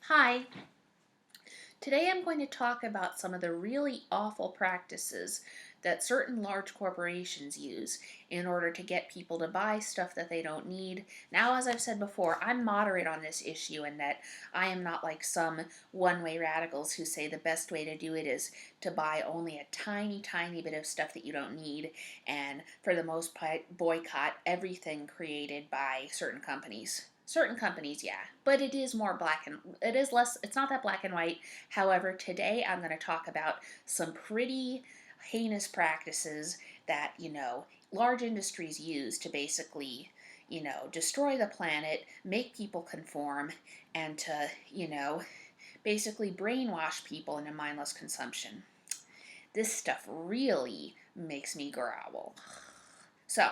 Hi, today I'm going to talk about some of the really awful practices that certain large corporations use in order to get people to buy stuff that they don't need. Now, as I've said before, I'm moderate on this issue in that I am not like some one-way radicals who say the best way to do it is to buy only a tiny, tiny bit of stuff that you don't need and for the most part boycott everything created by certain companies. Certain companies, yeah, but it is more black and it is less, it's not that black and white. However, today I'm going to talk about some pretty heinous practices that, large industries use to basically, destroy the planet, make people conform, and to, basically brainwash people into mindless consumption. This stuff really makes me growl. So,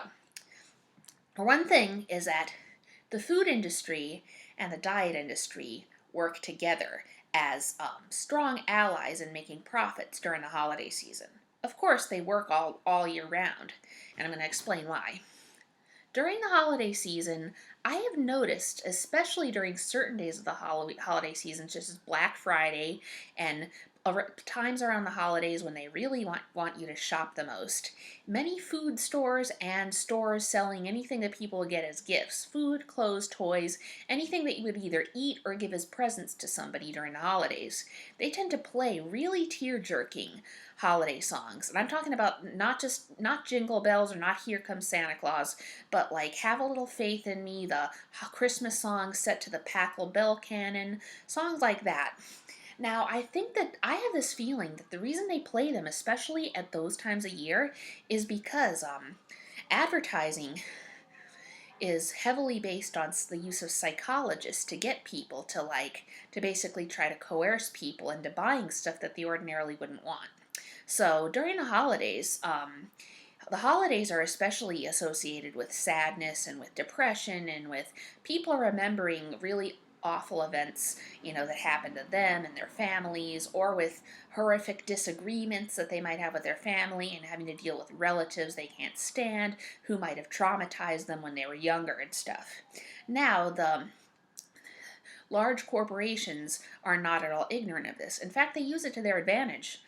one thing is that the food industry and the diet industry work together as strong allies in making profits during the holiday season. Of course, they work all year round, and I'm going to explain why. During the holiday season, I have noticed, especially during certain days of the holiday season, such as Black Friday and times around the holidays when they really want you to shop the most, many food stores and stores selling anything that people would get as gifts, food, clothes, toys, anything that you would either eat or give as presents to somebody during the holidays, they tend to play really tear-jerking holiday songs. And I'm talking about not Jingle Bells or not Here Comes Santa Claus, but like Have a Little Faith in Me, the Christmas songs set to the Pachelbel Bell canon, songs like that. Now, I think that I have this feeling that the reason they play them, especially at those times of year, is because advertising is heavily based on the use of psychologists to get people to basically try to coerce people into buying stuff that they ordinarily wouldn't want. So during the holidays are especially associated with sadness and with depression and with people remembering really awful events, that happened to them and their families, or with horrific disagreements that they might have with their family and having to deal with relatives they can't stand who might have traumatized them when they were younger and stuff. Now, the large corporations are not at all ignorant of this. In fact, they use it to their advantage.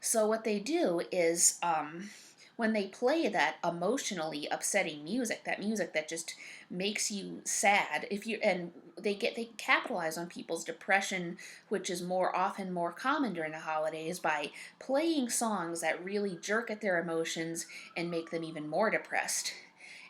So what they do is when they play that emotionally upsetting music, that music that just makes you sad, they capitalize on people's depression, which is often more common during the holidays, by playing songs that really jerk at their emotions and make them even more depressed.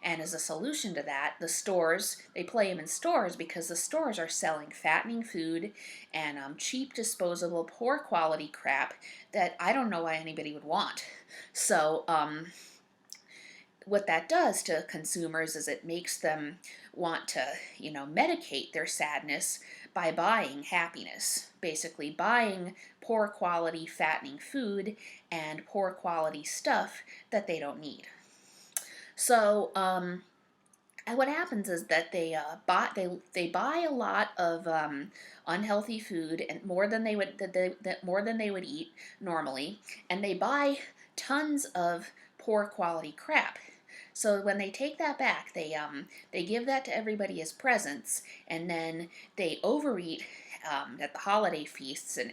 And as a solution to that, they play them in stores because the stores are selling fattening food and cheap, disposable, poor quality crap that I don't know why anybody would want. So, what that does to consumers is it makes them want to, medicate their sadness by buying happiness. Basically, buying poor quality, fattening food and poor quality stuff that they don't need. So, and what happens is that they buy a lot of unhealthy food and more than more than they would eat normally, and they buy tons of poor quality crap. So when they take that back, they give that to everybody as presents, and then they overeat at the holiday feasts and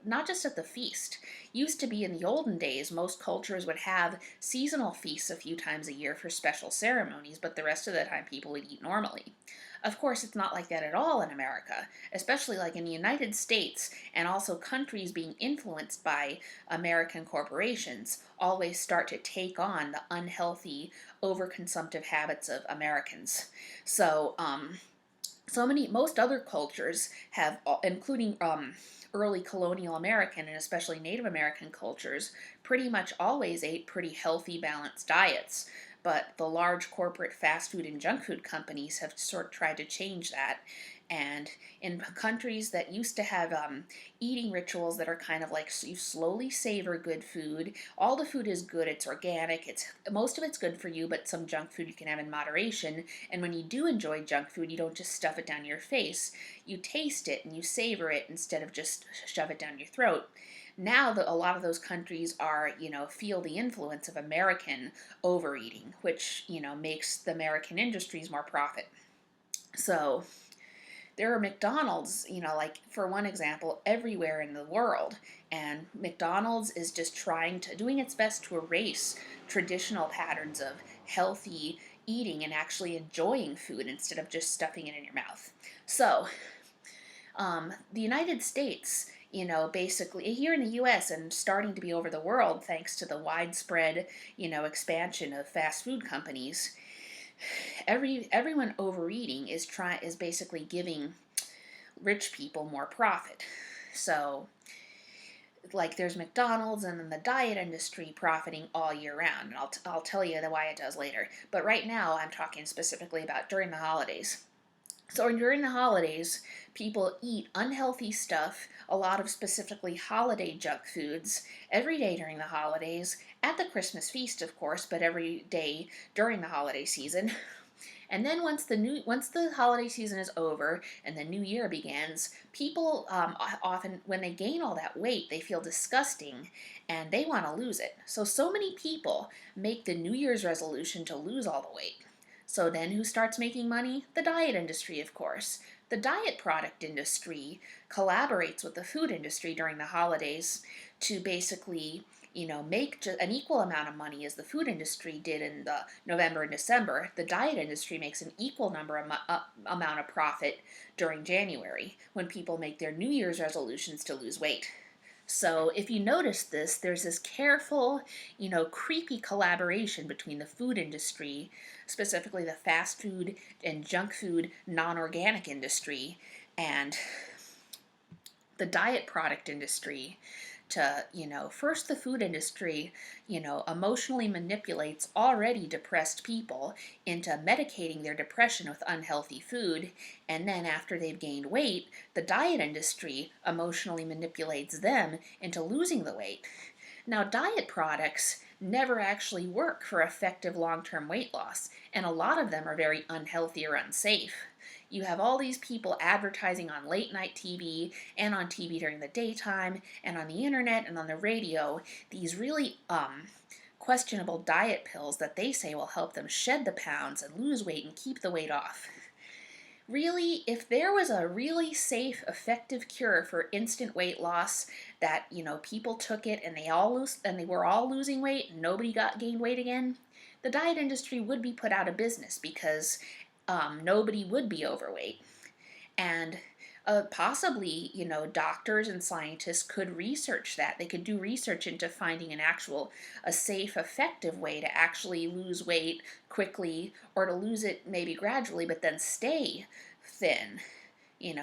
not just at the feast. Used to be in the olden days, most cultures would have seasonal feasts a few times a year for special ceremonies, but the rest of the time people would eat normally. Of course, it's not like that at all in America, especially like in the United States, and also countries being influenced by American corporations always start to take on the unhealthy, overconsumptive habits of Americans. So, most other cultures have, including early colonial American and especially Native American cultures, pretty much always ate pretty healthy, balanced diets. But the large corporate fast food and junk food companies have sort of tried to change that. And in countries that used to have eating rituals that are kind of like you slowly savor good food, all the food is good, it's organic, most of it's good for you, but some junk food you can have in moderation. And when you do enjoy junk food, you don't just stuff it down your face. You taste it and you savor it instead of just shove it down your throat. Now a lot of those countries are, feel the influence of American overeating, which, makes the American industries more profit. So there are McDonald's, like for one example, everywhere in the world. And McDonald's is just doing its best to erase traditional patterns of healthy eating and actually enjoying food instead of just stuffing it in your mouth. So, the United States, basically here in the US and starting to be over the world thanks to the widespread, expansion of fast food companies, everyone overeating is basically giving rich people more profit. So, like, there's McDonald's and then the diet industry profiting all year round, and I'll tell you why it does later. But right now, I'm talking specifically about during the holidays. So during the holidays, people eat unhealthy stuff, a lot of specifically holiday junk foods, every day during the holidays, at the Christmas feast, of course, but every day during the holiday season. And then once the holiday season is over and the new year begins, people often, when they gain all that weight, they feel disgusting and they want to lose it. So many people make the New Year's resolution to lose all the weight. So then who starts making money? The diet industry, of course. The diet product industry collaborates with the food industry during the holidays to basically, make an equal amount of money as the food industry did in the November and December. The diet industry makes an equal amount of profit during January when people make their New Year's resolutions to lose weight. So if you notice this, there's this careful, creepy collaboration between the food industry, specifically the fast food and junk food non-organic industry, and the diet product industry to, first the food industry, emotionally manipulates already depressed people into medicating their depression with unhealthy food, and then after they've gained weight, the diet industry emotionally manipulates them into losing the weight. Now, diet products never actually work for effective long-term weight loss, and a lot of them are very unhealthy or unsafe. You have all these people advertising on late night TV and on TV during the daytime and on the internet and on the radio these really questionable diet pills that they say will help them shed the pounds and lose weight and keep the weight off. Really, if there was a really safe, effective cure for instant weight loss that, people took it and they were all losing weight and nobody gained weight again, the diet industry would be put out of business because nobody would be overweight. And possibly, doctors and scientists could research that. They could do research into finding a safe, effective way to actually lose weight quickly or to lose it maybe gradually, but then stay thin.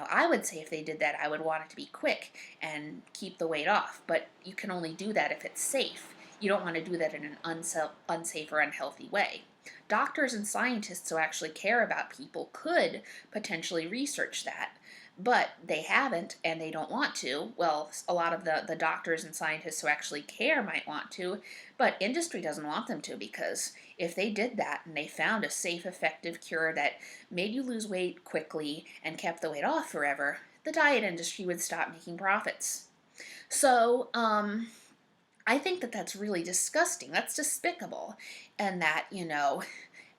I would say if they did that, I would want it to be quick and keep the weight off. But you can only do that if it's safe. You don't want to do that in an unsafe or unhealthy way. Doctors and scientists who actually care about people could potentially research that, but they haven't and they don't want to. Well, a lot of the doctors and scientists who actually care might want to, but industry doesn't want them to, because if they did that and they found a safe, effective cure that made you lose weight quickly and kept the weight off forever, the diet industry would stop making profits. So, I think that that's really disgusting. That's despicable. And that,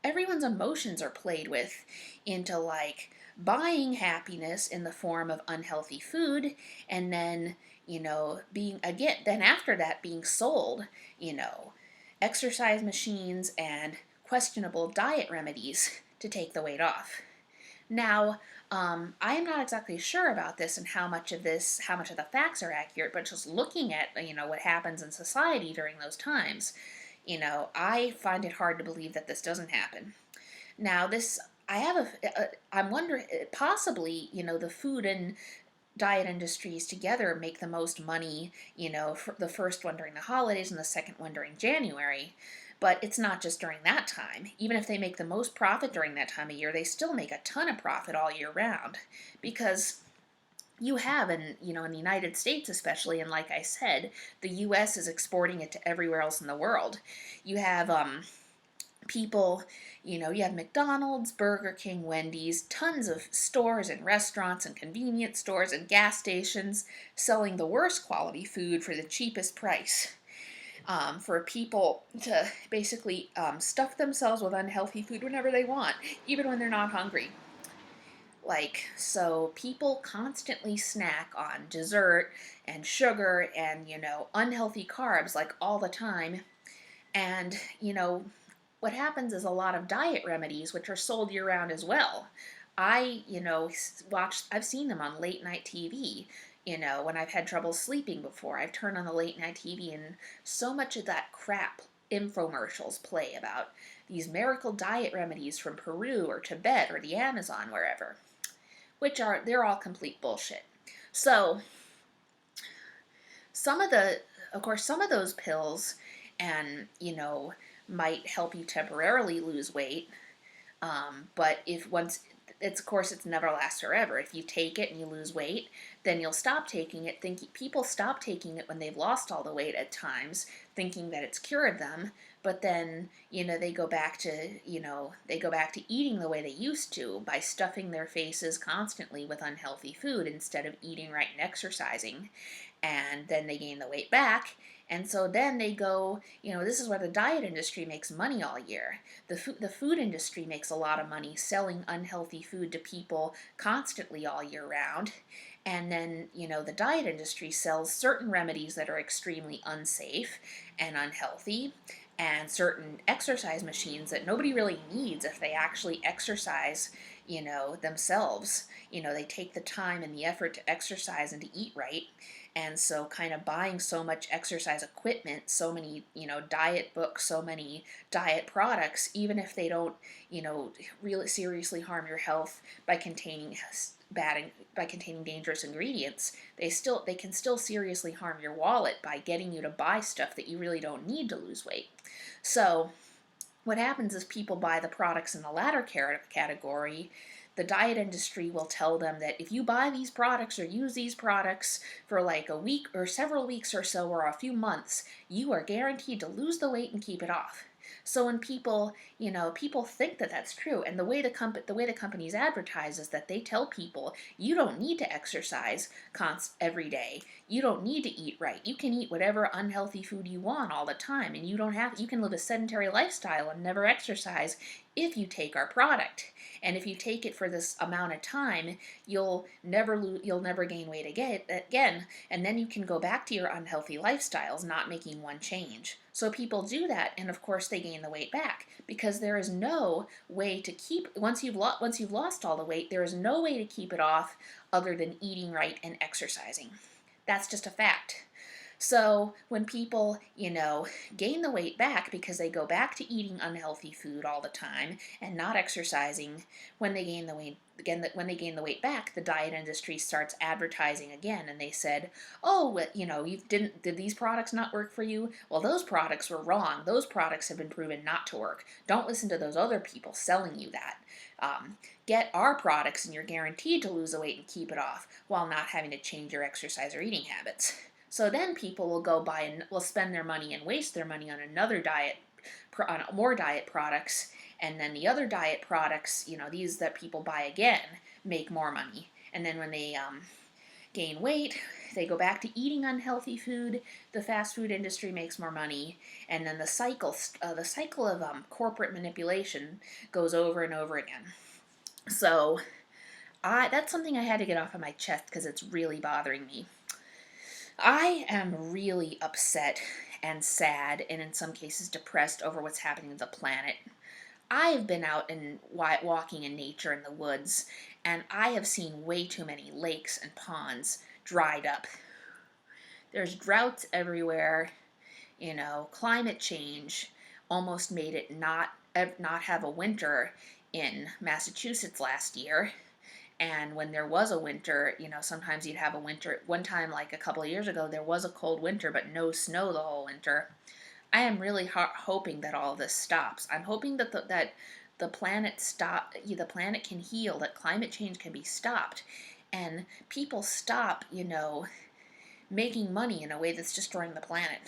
everyone's emotions are played with into like buying happiness in the form of unhealthy food and then, then after that being sold, exercise machines and questionable diet remedies to take the weight off. Now, I am not exactly sure about this and how much of the facts are accurate, but just looking at, what happens in society during those times, I find it hard to believe that this doesn't happen. Now, I'm wondering, possibly, the food and diet industries together make the most money, for the first one during the holidays and the second one during January. But it's not just during that time. Even if they make the most profit during that time of year, they still make a ton of profit all year round. Because you have, in the United States especially, and like I said, the U.S. is exporting it to everywhere else in the world. You have people, you have McDonald's, Burger King, Wendy's, tons of stores and restaurants and convenience stores and gas stations selling the worst quality food for the cheapest price. For people to basically stuff themselves with unhealthy food whenever they want, even when they're not hungry. So people constantly snack on dessert and sugar and, unhealthy carbs like all the time. And, what happens is a lot of diet remedies, which are sold year round as well. I've seen them on late night TV. When I've had trouble sleeping before, I've turned on the late night TV and so much of that crap infomercials play about these miracle diet remedies from Peru or Tibet or the Amazon, wherever, they're all complete bullshit. So, some of the, of course, some of those pills and, might help you temporarily lose weight. But if once it's of course it's never lasts forever. If you take it and you lose weight, then you'll stop taking it. People stop taking it when they've lost all the weight at times, thinking that it's cured them. But then they go back to eating the way they used to by stuffing their faces constantly with unhealthy food instead of eating right and exercising, and then they gain the weight back. And so then they go, this is where the diet industry makes money all year. The food industry makes a lot of money selling unhealthy food to people constantly all year round. And then, the diet industry sells certain remedies that are extremely unsafe and unhealthy, and certain exercise machines that nobody really needs if they actually exercise, themselves. They take the time and the effort to exercise and to eat right. And so kind of buying so much exercise equipment, so many, diet books, so many diet products, even if they don't, really seriously harm your health by containing dangerous ingredients, they can still seriously harm your wallet by getting you to buy stuff that you really don't need to lose weight. So what happens is people buy the products in the latter category. The diet industry will tell them that if you buy these products or use these products for like a week or several weeks or so or a few months, you are guaranteed to lose the weight and keep it off. So when people think that that's true, and the way the companies advertise is that they tell people you don't need to exercise every day. You don't need to eat right. You can eat whatever unhealthy food you want all the time, and you can live a sedentary lifestyle and never exercise if you take our product. And if you take it for this amount of time, you'll never gain weight again, and then you can go back to your unhealthy lifestyles, not making one change. So people do that, and of course they gain the weight back because there is no way to keep once you've lost all the weight, there is no way to keep it off other than eating right and exercising. That's just a fact. So when people, gain the weight back because they go back to eating unhealthy food all the time and not exercising, when they gain the weight back, the diet industry starts advertising again, and they said, "Oh, did these products not work for you? Well, those products were wrong. Those products have been proven not to work. Don't listen to those other people selling you that. Get our products, and you're guaranteed to lose the weight and keep it off while not having to change your exercise or eating habits." So then people will will spend their money and waste their money on on more diet products, and then the other diet products, these that people buy again, make more money. And then when they gain weight, they go back to eating unhealthy food. The fast food industry makes more money, and then the cycle of corporate manipulation goes over and over again. So that's something I had to get off of my chest because it's really bothering me. I am really upset and sad, and in some cases depressed over what's happening to the planet. I have been out and walking in nature in the woods, and I have seen way too many lakes and ponds dried up. There's droughts everywhere. Climate change almost made it not have a winter in Massachusetts last year. And when there was a winter, sometimes you'd have a winter. One time, like a couple of years ago, there was a cold winter, but no snow the whole winter. I am really hoping that all of this stops. I'm hoping that the planet can heal, that climate change can be stopped, and people stop, making money in a way that's destroying the planet.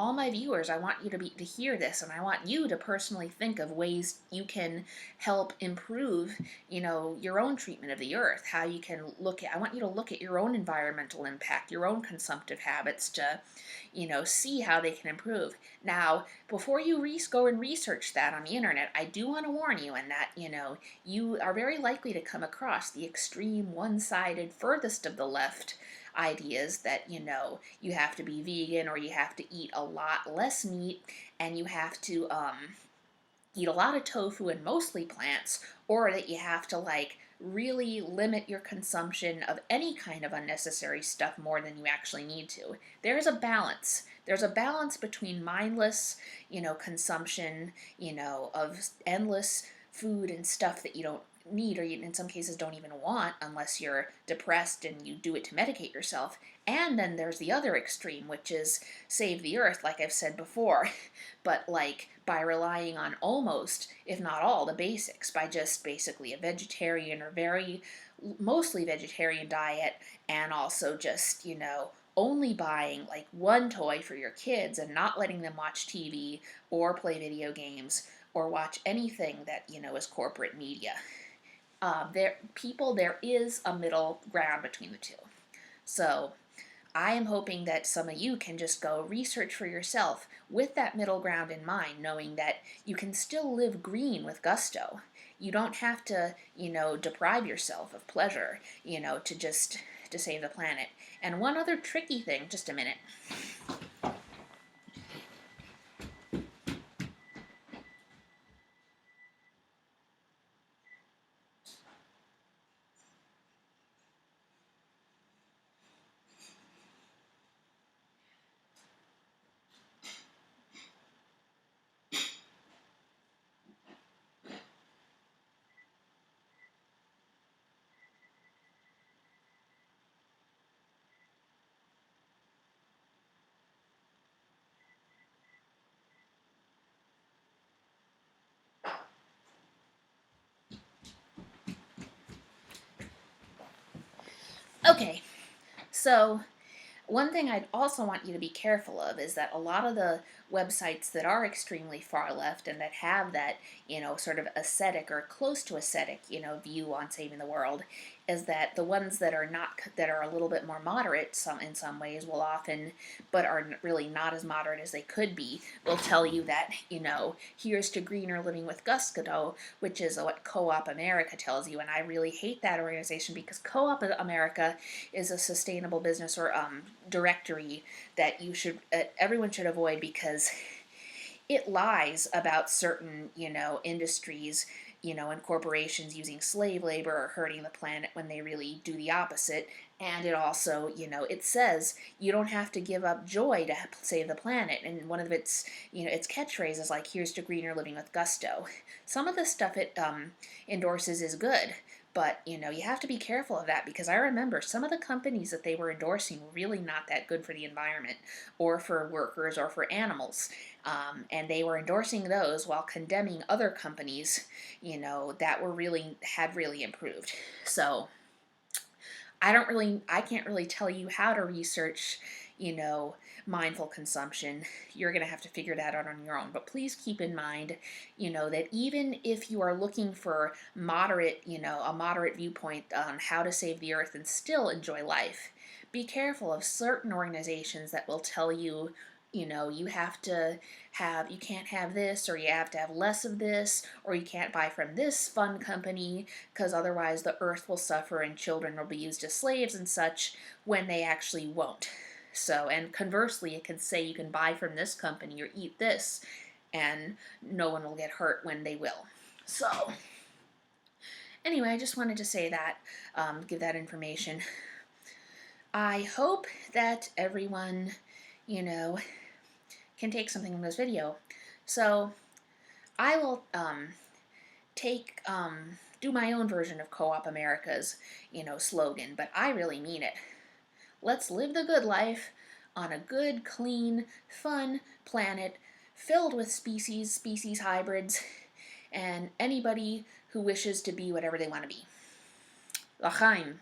all my viewers, I want you to hear this, and I want you to personally think of ways you can help improve, your own treatment of the earth. How you can I want you to look at your own environmental impact, your own consumptive habits to, see how they can improve. Now, before you go and research that on the internet, I do want to warn you in that, you are very likely to come across the extreme one-sided, furthest of the left ideas that, you have to be vegan, or you have to eat a lot less meat, and you have to eat a lot of tofu and mostly plants, or that you have to really limit your consumption of any kind of unnecessary stuff more than you actually need to. There's a balance. There's a balance between mindless, consumption, of endless food and stuff that you don't need, or you, in some cases, don't even want unless you're depressed and you do it to medicate yourself. And then there's the other extreme, which is save the earth, like I've said before, but by relying on almost, if not all, the basics, by just basically a vegetarian or mostly vegetarian diet, and also just, only buying one toy for your kids and not letting them watch TV or play video games or watch anything that, is corporate media. There is a middle ground between the two. So I am hoping that some of you can just go research for yourself with that middle ground in mind, knowing that you can still live green with gusto. You don't have to, deprive yourself of pleasure, to save the planet. And one other tricky thing, just a minute. Okay, so one thing I'd also want you to be careful of is that a lot of the websites that are extremely far left and that have that, sort of ascetic or close to ascetic, view on saving the world, is that the ones that are a little bit more moderate, in some ways, will often, but are really not as moderate as they could be, will tell you that, here's to greener living with gusto, which is what Co-op America tells you, and I really hate that organization because Co-op America is a sustainable business or directory that everyone should avoid, because it lies about certain, industries, and corporations using slave labor or hurting the planet when they really do the opposite. And it also, it says you don't have to give up joy to save the planet. And one of its, its catchphrases like, here's to greener living with gusto. Some of the stuff it endorses is good, but, you have to be careful of that, because I remember some of the companies that they were endorsing were really not that good for the environment or for workers or for animals. And they were endorsing those while condemning other companies, that had really improved. So I can't really tell you how to research, mindful consumption. You're going to have to figure that out on your own. But please keep in mind, that even if you are looking for a moderate viewpoint on how to save the earth and still enjoy life, be careful of certain organizations that will tell you, you can't have this, or you have to have less of this, or you can't buy from this fun company because otherwise the earth will suffer and children will be used as slaves and such, when they actually won't. So, and conversely, it can say you can buy from this company or eat this, and no one will get hurt when they will. So, anyway, I just wanted to say that, give that information. I hope that everyone, can take something from this video. So, I will do my own version of Co-op America's, slogan, but I really mean it. Let's live the good life on a good, clean, fun planet filled with species hybrids, and anybody who wishes to be whatever they want to be. L'chaim.